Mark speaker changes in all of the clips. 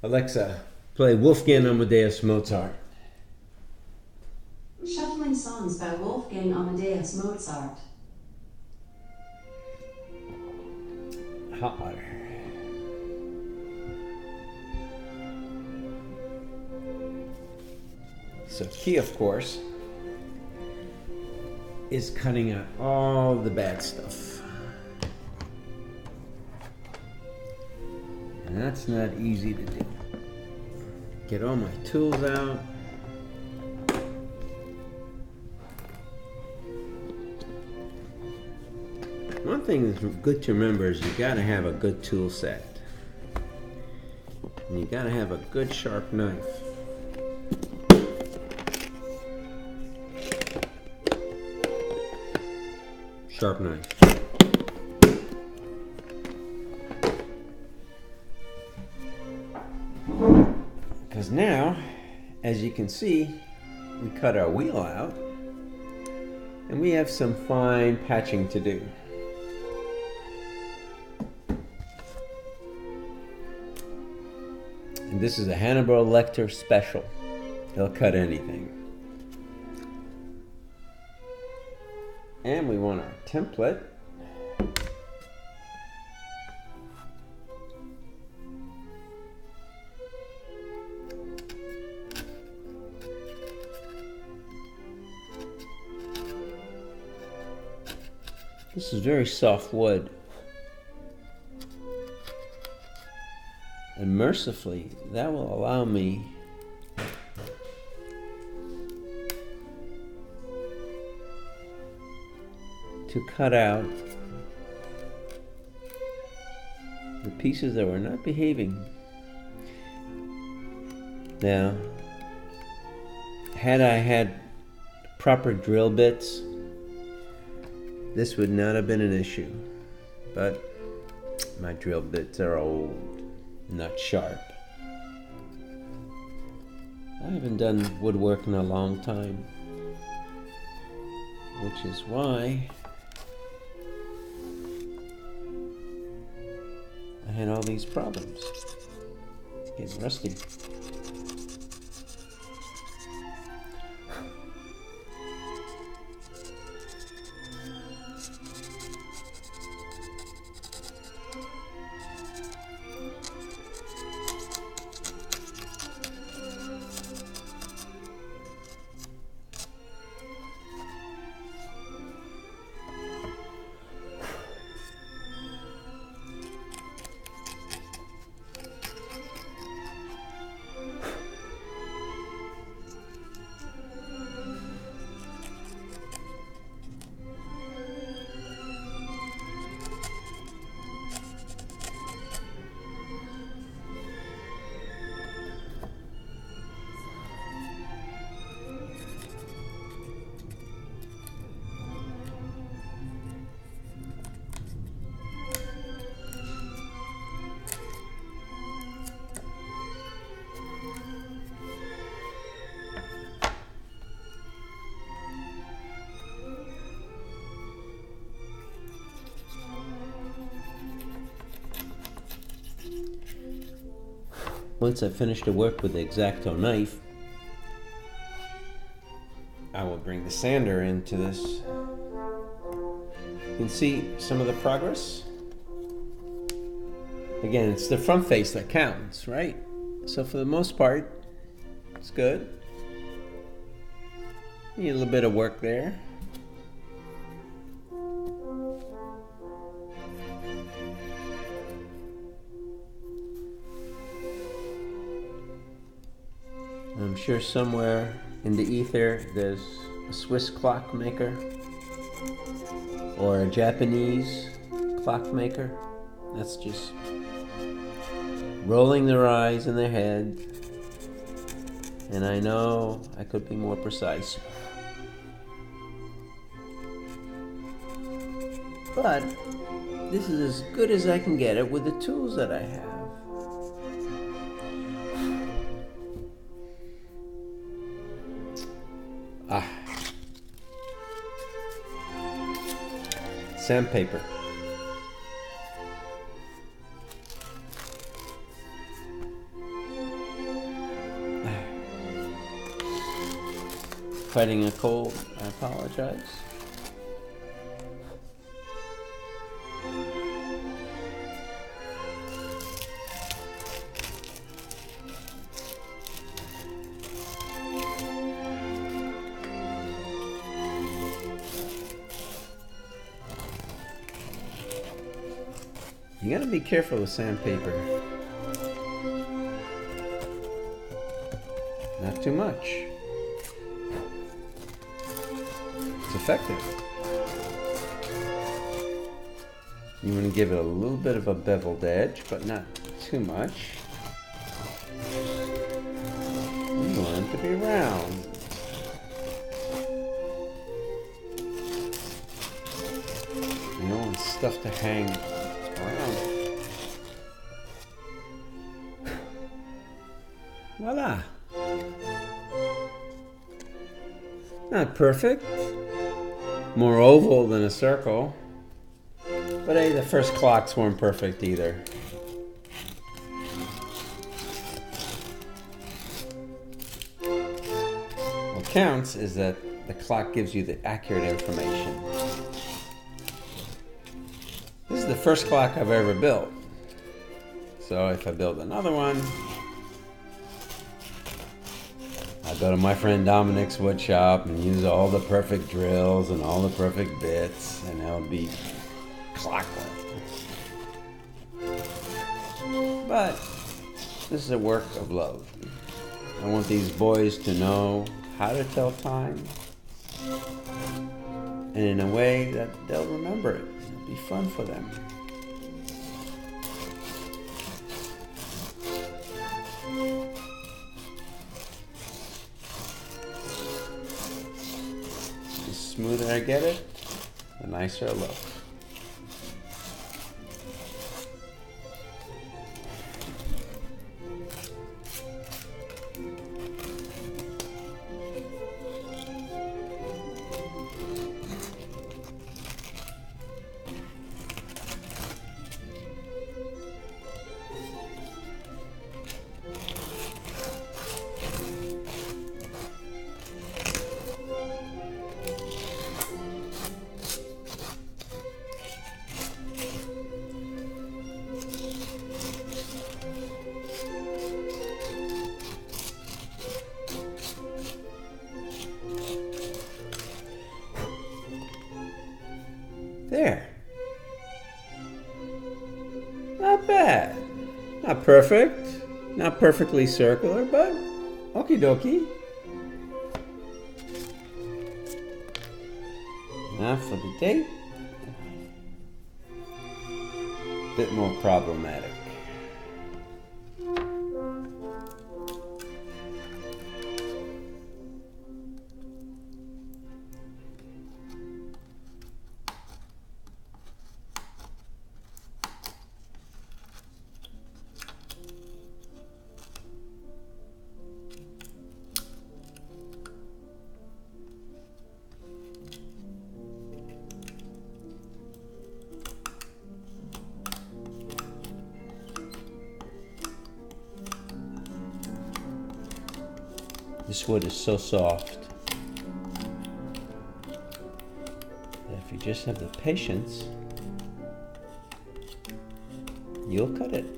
Speaker 1: Alexa, play Wolfgang Amadeus Mozart.
Speaker 2: Shuffling songs by Wolfgang Amadeus Mozart.
Speaker 1: Hot water. So key, of course, is cutting out all the bad stuff. And that's not easy to do. Get all my tools out. One thing that's good to remember is you gotta have a good tool set. And you gotta have a good sharp knife. Sharp knife. Because now, as you can see, we cut our wheel out and we have some fine patching to do. And this is a Hannibal Lecter special. He'll cut anything. And we want our template. This is very soft wood. And mercifully, that will allow me to cut out the pieces that were not behaving. Now, had I had proper drill bits, this would not have been an issue. But my drill bits are old, not sharp. I haven't done woodwork in a long time, which is why I had all these problems. It's getting rusty. Once I finish the work with the X-Acto knife, I will bring the sander into this. You can see some of the progress. Again, it's the front face that counts, right? So for the most part, it's good. Need a little bit of work there. I'm sure somewhere in the ether there's a Swiss clock maker or a Japanese clock maker that's just rolling their eyes in their head, and I know I could be more precise. But this is as good as I can get it with the tools that I have. Sandpaper. Fighting a cold, I apologize. You gotta be careful with sandpaper. Not too much. It's effective. You want to give it a little bit of a beveled edge, but not too much. You want it to be round. You don't want stuff to hang around it. Voila! Not perfect. More oval than a circle. But hey, the first clocks weren't perfect either. What counts is that the clock gives you the accurate information. This is the first clock I've ever built. So if I build another one, I go to my friend Dominic's wood shop and use all the perfect drills and all the perfect bits, and it'll be clockwork. But this is a work of love. I want these boys to know how to tell time, and in a way that they'll remember it. It'll be fun for them. The smoother I get it, the nicer it looks. There. Not bad. Not perfect. Not perfectly circular, but okie dokie. Now for the date. Bit more problematic. This wood is so soft that if you just have the patience, you'll cut it.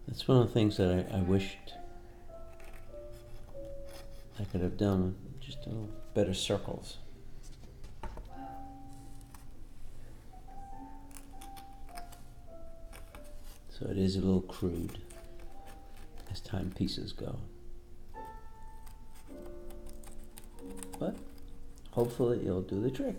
Speaker 1: That's one of the things that I wished I could have done, just a little better circles. So it is a little crude as timepieces go. But hopefully it'll do the trick.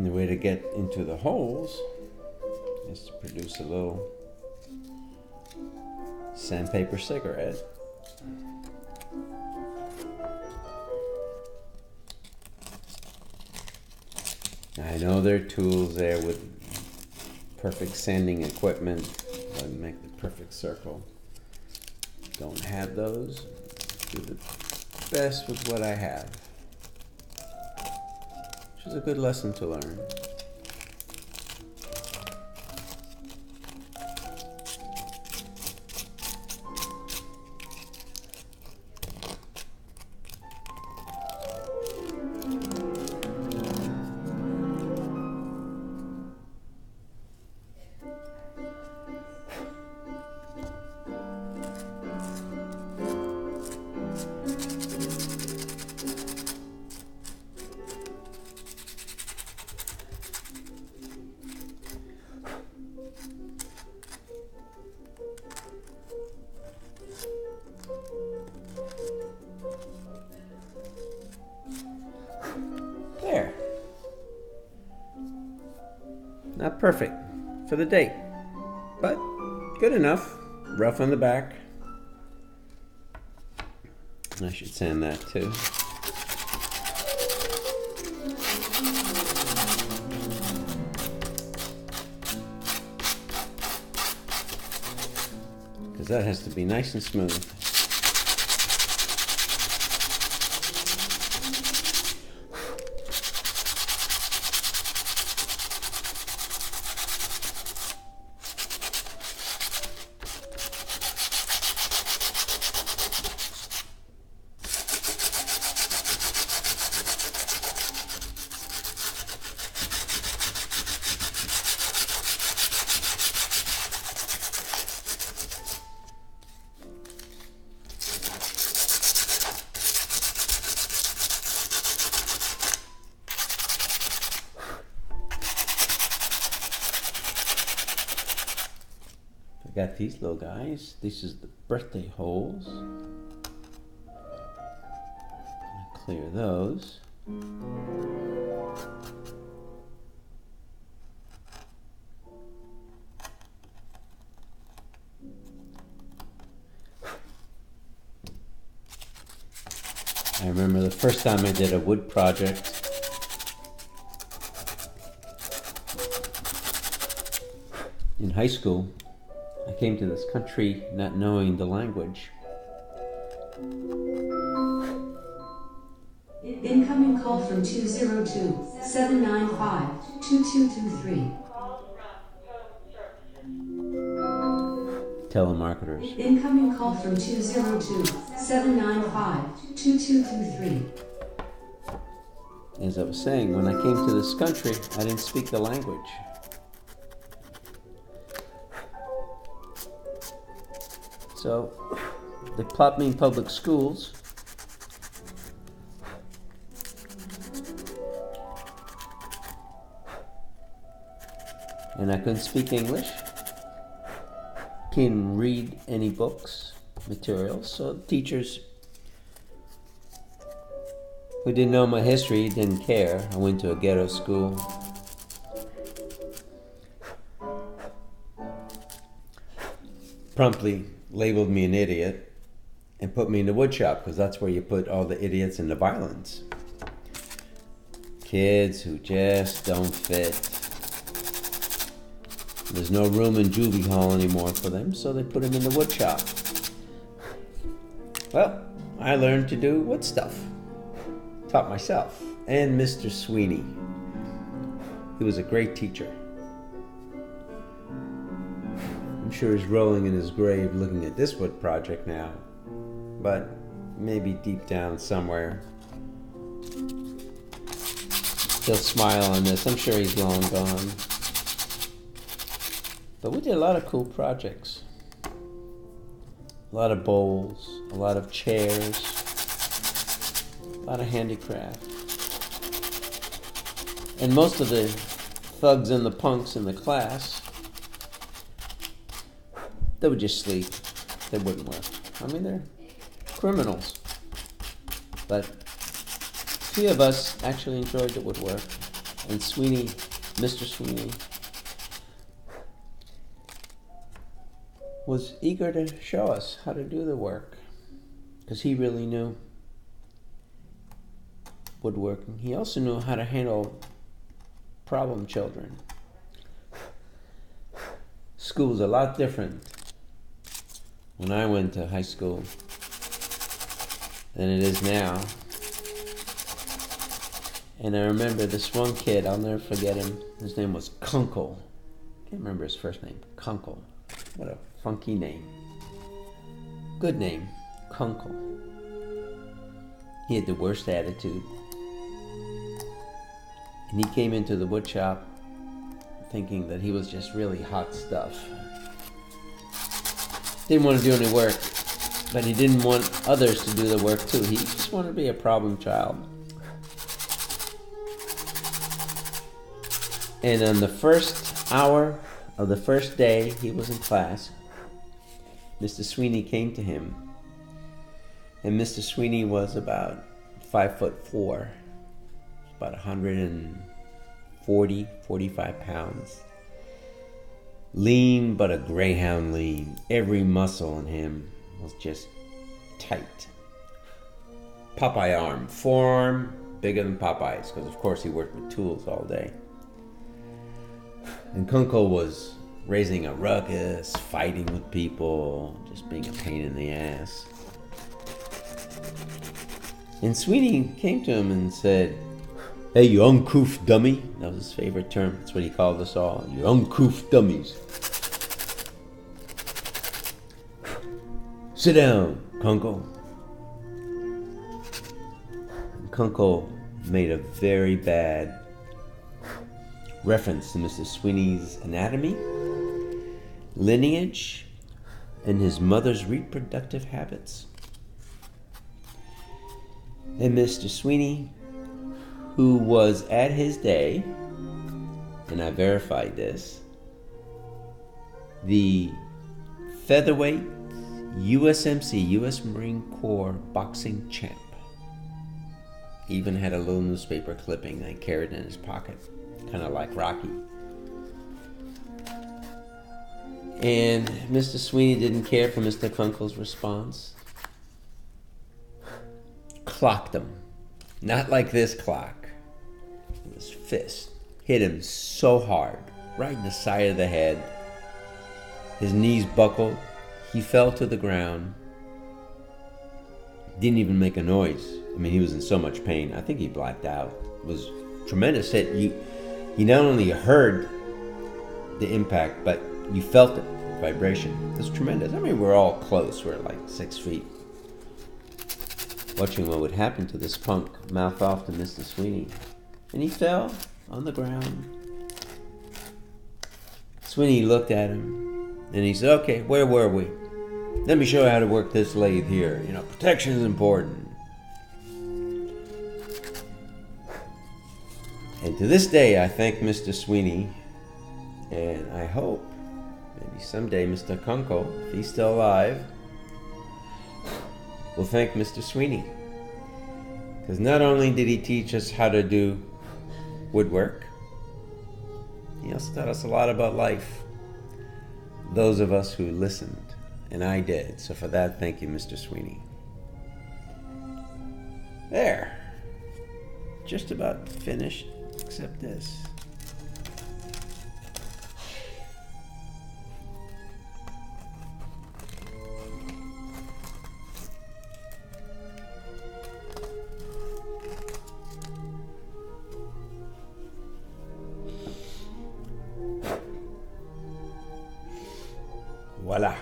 Speaker 1: And the way to get into the holes is to produce a little sandpaper cigarette. I know there are tools there with perfect sanding equipment that make the perfect circle. Don't have those. Do the best with what I have. Which is a good lesson to learn. There. Not perfect for the date, but good enough. Rough on the back. I should sand that too. Because that has to be nice and smooth. I got these little guys. This is the birthday holes. Clear those. I remember the first time I did a wood project. In high school, I came to this country not knowing the language.
Speaker 2: Incoming call from 202-795-2223.
Speaker 1: Telemarketers.
Speaker 2: Incoming call from 202-795-2223.
Speaker 1: As I was saying, when I came to this country, I didn't speak the language. So they plopped me in public schools. And I couldn't speak English. Couldn't read any books, materials. So teachers who didn't know my history didn't care. I went to a ghetto school. Promptly labeled me an idiot and put me in the wood shop because that's where you put all the idiots and the violence. Kids who just don't fit. There's no room in Julie Hall anymore for them, so they put them in the wood shop. Well, I learned to do wood stuff. Taught myself and Mr. Sweeney. He was a great teacher. I'm sure he's rolling in his grave looking at this wood project now, but maybe deep down somewhere he'll smile on this. I'm sure he's long gone. But we did a lot of cool projects. A lot of bowls, a lot of chairs, a lot of handicraft. And most of the thugs and the punks in the class, they would just sleep. They wouldn't work. I mean, they're criminals. But a few of us actually enjoyed the woodwork. And Sweeney, Mr. Sweeney, was eager to show us how to do the work, because he really knew woodworking. He also knew how to handle problem children. School was a lot different when I went to high school than it is now. And I remember this one kid, I'll never forget him. His name was Kunkel. Can't remember his first name. Kunkel. What a funky name. Good name. Kunkel. He had the worst attitude. And he came into the wood shop thinking that he was just really hot stuff. Didn't want to do any work, but he didn't want others to do the work too. He just wanted to be a problem child. And on the first hour of the first day he was in class, Mr. Sweeney came to him. And Mr. Sweeney was about 5'4", about 145 pounds. Lean, but a greyhound lean. Every muscle in him was just tight. Popeye arm. Forearm bigger than Popeye's, because of course he worked with tools all day. And Kunkel was raising a ruckus, fighting with people, just being a pain in the ass. And Sweeney came to him and said, "Hey, you uncouth dummy." That was his favorite term. That's what he called us all. You uncouth dummies. "Sit down, Kunkel." And Kunkel made a very bad reference to Mr. Sweeney's anatomy, lineage, and his mother's reproductive habits. And Mr. Sweeney, who was at his day, and I verified this, the featherweight USMC, U.S. Marine Corps boxing champ. He even had a little newspaper clipping that he carried in his pocket, kind of like Rocky. And Mr. Sweeney didn't care for Mr. Kunkel's response. Clocked him. Not like this clock. With his fist. Hit him so hard. Right in the side of the head. His knees buckled. He fell to the ground. Didn't even make a noise. I mean, he was in so much pain. I think he blacked out. It was a tremendous hit. You not only heard the impact, but you felt it, the vibration. It was tremendous. I mean, we're all close. We're like 6 feet. Watching what would happen to this punk, mouth off to Mr. Sweeney. And he fell on the ground. Sweeney looked at him, and he said, "Okay, where were we? Let me show you how to work this lathe here. You know, protection is important." And to this day, I thank Mr. Sweeney, and I hope maybe someday Mr. Kunkel, if he's still alive, will thank Mr. Sweeney. Because not only did he teach us how to do woodwork, he also taught us a lot about life. Those of us who listened, and I did. So for that, thank you, Mr. Sweeney. There. Just about finished, except this. Voila.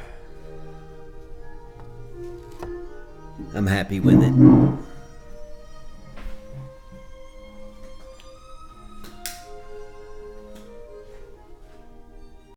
Speaker 1: I'm happy with it.